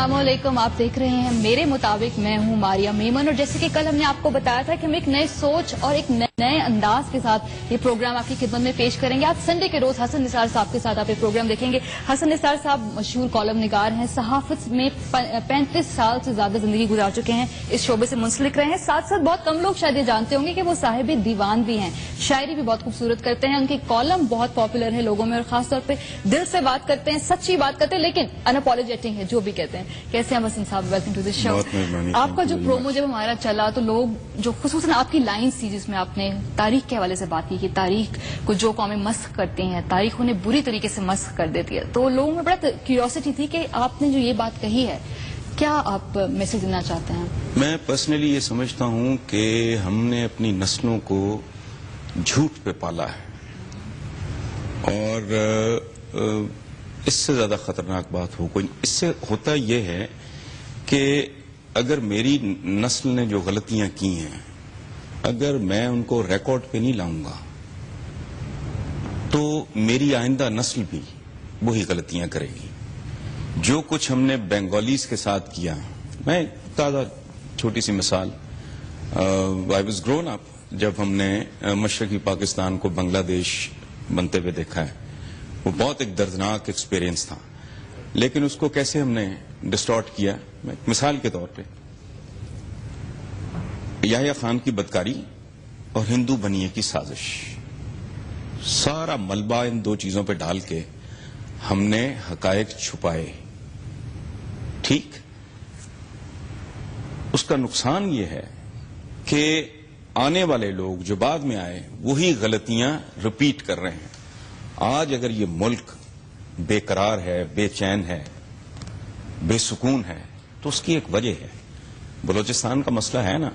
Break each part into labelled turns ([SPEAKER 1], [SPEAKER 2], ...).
[SPEAKER 1] अस्सलामुअलैकुम। आप देख रहे हैं मेरे मुताबिक। मैं हूं मारिया मेमन और जैसे कि कल हमने आपको बताया था कि हम एक नए सोच और एक नए अंदाज के साथ ये प्रोग्राम आपकी खिदमत में पेश करेंगे। आज संडे के रोज हसन निसार साहब के साथ आप ये प्रोग्राम देखेंगे। हसन निसार साहब मशहूर कॉलम निगार हैं, सहाफत में 35 साल से ज्यादा जिंदगी गुजार चुके हैं, इस शोबे से मुंसलिक रहे हैं। साथ साथ बहुत कम लोग शायद ये जानते होंगे कि वो साहिब दीवान भी हैं, शायरी भी बहुत खूबसूरत करते हैं। उनके कॉलम बहुत पॉपुलर है लोगों में और खासतौर पर दिल से बात करते हैं, सच्ची बात करते हैं, लेकिन अनअपॉलोजेटिक है जो भी कहते हैं। कैसे हैं हसन साहब? Welcome to this show. आपका जो प्रोमो जब हमारा चला तो लोग जो खुसूसन आपकी लाइन्स थी जिसमें आपने तारीख के हवाले से बात की कि तारीख को जो कौमें मस्ख करती हैं, तारीख उन्हें बुरी तरीके से मस्ख कर देती है, तो लोगों में बड़ा क्यूरियोसिटी थी कि आपने जो ये बात कही है, क्या आप मैसेज देना चाहते हैं?
[SPEAKER 2] मैं पर्सनली ये समझता हूँ कि हमने अपनी नस्लों को झूठ पे पाला है और इससे ज्यादा खतरनाक बात हो कोई। इससे होता यह है कि अगर मेरी नस्ल ने जो गलतियां की हैं, अगर मैं उनको रिकॉर्ड पे नहीं लाऊंगा तो मेरी आइंदा नस्ल भी वही गलतियां करेगी। जो कुछ हमने बंगालीज के साथ किया, मैं ताज़ा छोटी सी मिसाल, आई वाज ग्रोन अप जब हमने मशरकी पाकिस्तान को बांग्लादेश बनते हुए देखा है। वो बहुत एक दर्दनाक एक्सपीरियंस था, लेकिन उसको कैसे हमने डिस्टॉर्ट किया। मिसाल के तौर पे याह्या खान की बदकारी और हिंदू बनिए की साजिश, सारा मलबा इन दो चीजों पे डाल के हमने हकायक छुपाए। ठीक, उसका नुकसान ये है कि आने वाले लोग जो बाद में आए वही गलतियां रिपीट कर रहे हैं। आज अगर ये मुल्क बेकरार है, बेचैन है, बेसुकून है, तो उसकी एक वजह है। बलूचिस्तान का मसला है ना,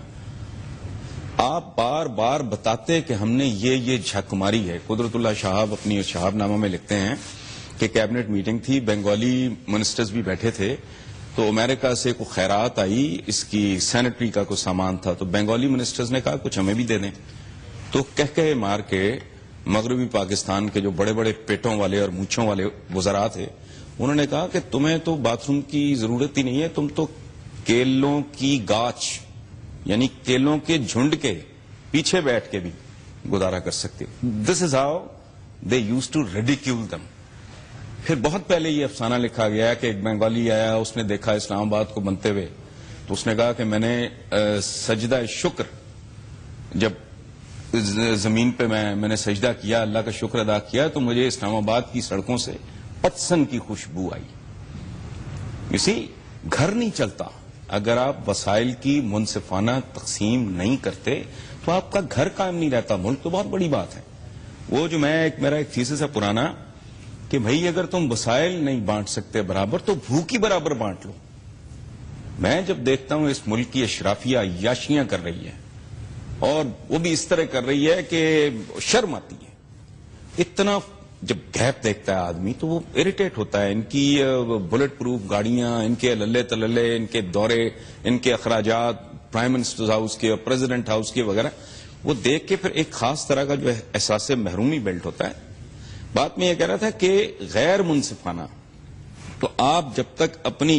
[SPEAKER 2] आप बार बार बताते कि हमने ये झक मारी है। कुदरतुल्लाह साहब अपनी शहाबनामा में लिखते हैं कि कैबिनेट मीटिंग थी, बंगाली मिनिस्टर्स भी बैठे थे, तो अमेरिका से कोई खैरात आई, इसकी सैनिटरी का कोई सामान था, तो बंगाली मिनिस्टर्स ने कहा कुछ हमें भी दे दें। तो कह मार के मगरबी पाकिस्तान के जो बड़े बड़े पेटों वाले और मूंछों वाले वज़रा थे, उन्होंने कहा कि तुम्हें तो बाथरूम की जरूरत ही नहीं है, तुम तो केलों की गाछ यानी केलों के झुंड के पीछे बैठ के भी गुजारा कर सकते हो। This is how they used to ridicule them. फिर बहुत पहले ये अफसाना लिखा गया कि एक बंगाली आया, उसने देखा इस्लामाबाद को बनते हुए, तो उसने कहा कि मैंने सजदा शुक्र, जब जमीन पे मैंने सजदा किया, अल्लाह का शुक्र अदा किया, तो मुझे इस्लामाबाद की सड़कों से पतसन की खुशबू आई। इसी घर नहीं चलता अगर आप वसाइल की मुनसिफाना तकसीम नहीं करते, तो आपका घर कायम नहीं रहता। मुल्क तो बहुत बड़ी बात है। वो जो मेरा एक थीसिस है पुराना कि भाई अगर तुम वसाइल नहीं बांट सकते बराबर, तो भूख ही बराबर बांट लो। मैं जब देखता हूं इस मुल्क की अशराफिया याशियां कर रही है, और वो भी इस तरह कर रही है कि शर्म आती है। इतना जब गैप देखता है आदमी तो वो इरिटेट होता है। इनकी बुलेट प्रूफ गाड़ियां, इनके लल्ले तलल्ले, इनके दौरे, इनके अखराजात, प्राइम मिनिस्टर हाउस के, प्रेसिडेंट हाउस के वगैरह, वो देख के फिर एक खास तरह का जो एहसास महरूमी बिल्ट होता है। बात में यह कह रहा था कि गैर मुनसिफाना, तो आप जब तक अपनी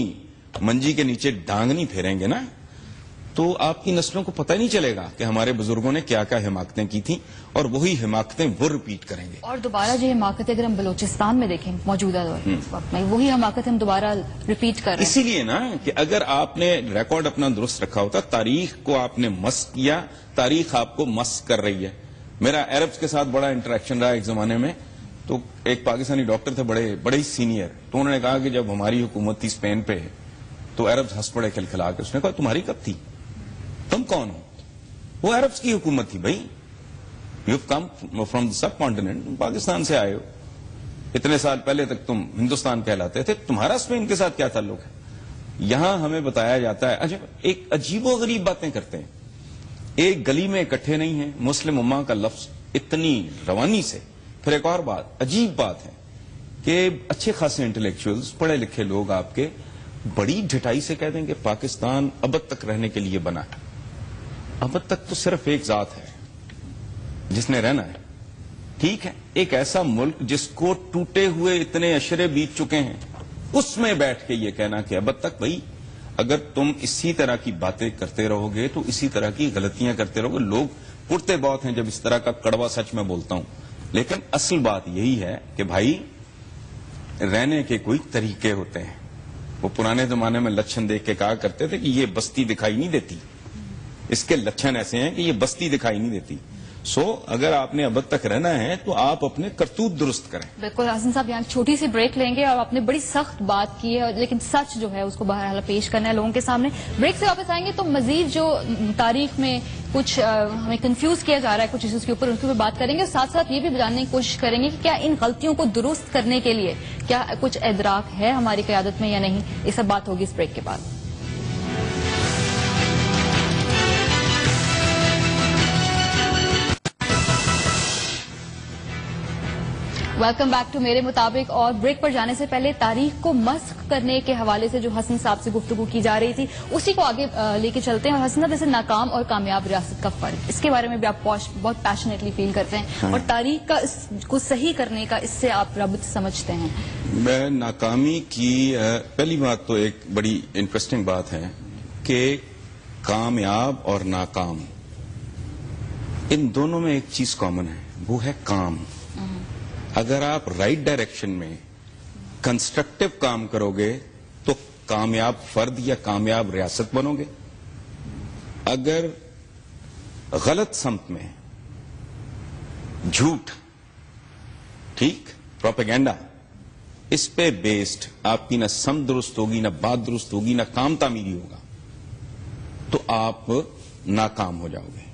[SPEAKER 2] मंजी के नीचे डांग नहीं फेरेंगे ना, तो आपकी नस्लों को पता ही नहीं चलेगा कि हमारे बुजुर्गों ने क्या क्या हिमाकतें की थी, और वही हिमाकतें वो रिपीट करेंगे।
[SPEAKER 1] और दोबारा जो हिमाकतें अगर हम बलूचिस्तान में देखें मौजूदा दौर में, वही हिमाकत हम दोबारा रिपीट कर रहे हैं।
[SPEAKER 2] इसीलिए ना कि अगर आपने रिकॉर्ड अपना दुरुस्त रखा होता, तारीख को आपने मस्क किया, तारीख आपको मस्क कर रही है। मेरा अरब्स के साथ बड़ा इंटरेक्शन रहा एक जमाने में, तो एक पाकिस्तानी डॉक्टर थे बड़े ही सीनियर, तो उन्होंने कहा कि जब हमारी हुकूमत थी स्पेन पे, तो अरब्स हंस पड़े खिलखिला के। उसने कहा तुम्हारी कब थी, तुम कौन हो? वो अरब्स की हुकूमत थी भाई। You come from the sub continent, Pakistan से आए हो, इतने साल पहले तक तुम हिंदुस्तान कहलाते थे, तुम्हारा स्पेन के साथ क्या ताल्लुक है? यहां हमें बताया जाता है, अच्छा एक अजीबो गरीब बातें करते हैं। एक गली में इकट्ठे नहीं है, मुस्लिम उम्मा का लफ्ज इतनी रवानी से। फिर एक और बात, अजीब बात है कि अच्छे खासे इंटेलेक्चुअल्स, पढ़े लिखे लोग आपके बड़ी ढिठाई से कह देंगे पाकिस्तान अबद तक रहने के लिए बना है। अबद तक तो सिर्फ एक जात है जिसने रहना है। ठीक है, एक ऐसा मुल्क जिसको टूटे हुए इतने अशरे बीत चुके हैं, اس میں بیٹھ کے یہ کہنا کہ اب تک بھائی اگر تم اسی طرح کی باتیں کرتے رہو گے تو اسی طرح کی غلطیاں کرتے رہو گے. لوگ پڑتے بہت ہیں جب اس طرح کا کڑوا سچ میں بولتا ہوں, لیکن اصل بات یہی ہے کہ بھائی رہنے کے کوئی طریقے ہوتے ہیں. وہ پرانے زمانے میں لچھن دیکھ کے کہا کرتے تھے کہ یہ بستی دکھائی نہیں دیتی, اس کے لچھن ایسے ہیں کہ یہ بستی دکھائی نہیں دیتی. سو اگر آپ نے اب تک رہنا ہے تو آپ اپنے کرتوت درست کریں.
[SPEAKER 1] بالکل حسن صاحب, یہاں چھوٹی سی بریک لیں گے اور آپ نے بڑی سخت بات کی ہے, لیکن سچ جو ہے اس کو بہرحال پیش کرنا ہے لوگوں کے سامنے. بریک سے واپس آئیں گے تو مزید جو تاریخ میں کچھ ہمیں کنفیوز کیا جا رہا ہے کچھ ایشوز کے اوپر, ان کے اوپر بات کریں گے, اور ساتھ ساتھ یہ بھی جاننے کی کوشش کریں گے کہ کیا ان غلطیوں کو درست کرنے کے لیے کیا کچھ ادراک ہے ہماری قیادت میں یا نہیں. یہ سب بات ہوگی اس بریک کے بعد. ویلکم بیک ٹو میرے مطابق. اور بریک پر جانے سے پہلے تاریخ کو مسخ کرنے کے حوالے سے جو حسن صاحب سے گفتگو کی جا رہی تھی اسی کو آگے لے کے چلتے ہیں. اور حسن صاحب, جیسے ناکام اور کامیاب ریاست کا فرق, اس کے بارے میں بھی آپ بہت پیشنیٹلی فیل کرتے ہیں, اور تاریخ کا اس کو صحیح کرنے کا اس سے آپ ربط سمجھتے ہیں.
[SPEAKER 2] میں ناکامی کی پہلی بات تو ایک بڑی انٹرسٹنگ بات ہے کہ کامیاب اور ناکام ان دونوں میں ایک چیز کامن ہے, وہ ہے کام. اگر آپ رائٹ ڈائریکشن میں کنسٹرکٹیو کام کرو گے تو کامیاب فرد یا کامیاب ریاست بنو گے. اگر غلط سمت میں جھوٹ, ٹھیک, پروپیگنڈا, اس پہ بیسڈ آپ کی نہ سمت درست ہوگی, نہ بات درست ہوگی, نہ کام تعمیری ہوگا, تو آپ ناکام ہو جاؤ گے.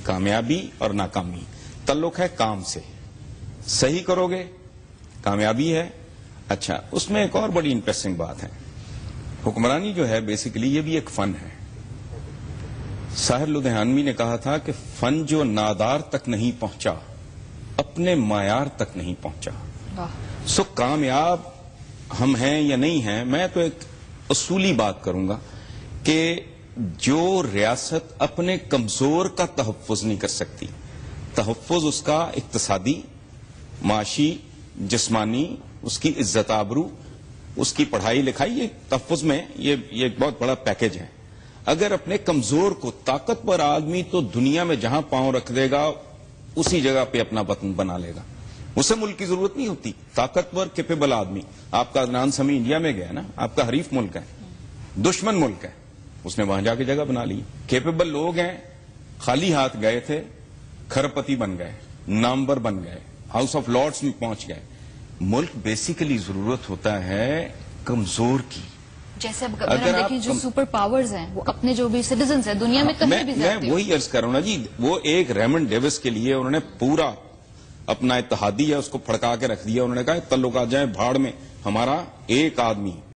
[SPEAKER 2] کامیابی اور ناکامی تعلق ہے کام سے. صحیح کرو گے کامیابی ہے. اچھا, اس میں ایک اور بڑی انٹرسٹنگ بات ہے, حکمرانی جو ہے بیسیکلی یہ بھی ایک فن ہے. ساحر لدھیانوی نے کہا تھا کہ فن جو نادار تک نہیں پہنچا اپنے معیار تک نہیں پہنچا. سو کامیاب ہم ہیں یا نہیں ہیں, میں تو ایک اصولی بات کروں گا کہ جو ریاست اپنے کمزور کا تحفظ نہیں کر سکتی, تحفظ اس کا اقتصادی, معاشی, جسمانی, اس کی عزت آبرو, اس کی پڑھائی لکھائی, یہ تحفظ میں یہ ایک بہت بڑا پیکج ہے. اگر اپنے کمزور کو, طاقتور آدمی تو دنیا میں جہاں پاؤں رکھ دے گا اسی جگہ پہ اپنا وطن بنا لے گا, اسے ملک کی ضرورت نہیں ہوتی. طاقتور کیپیبل آدمی, آپ کا عدنان سمیع انڈیا میں گیا نا, آپ کا حریف ملک ہے, دشمن ملک ہے, اس نے وہاں جا کے جگہ بنا لی. کیپیبل لوگ ہیں, خالی ہاتھ گئے تھے, کھرپتی بن گئے, نامور بن گئے, ہاؤس آف لارڈز میں پہنچ گئے. ملک بیسیکلی ضرورت ہوتا ہے کمزور کی.
[SPEAKER 1] جیسے اگر دیکھیں جو سپر پاورز ہیں وہ اپنے جو بھی سٹیزنز ہیں دنیا میں کہیں بھی
[SPEAKER 2] میں وہی عرض کر رہا ہوں نا جی, وہ ایک ریمنڈ ڈیوس کے لیے انہوں نے پورا اپنا اتحادی ہے اس کو پھڑکا کے رکھ دیا. انہوں نے کہا تعلقات جائیں بھاڑ میں, ہمارا ایک آدمی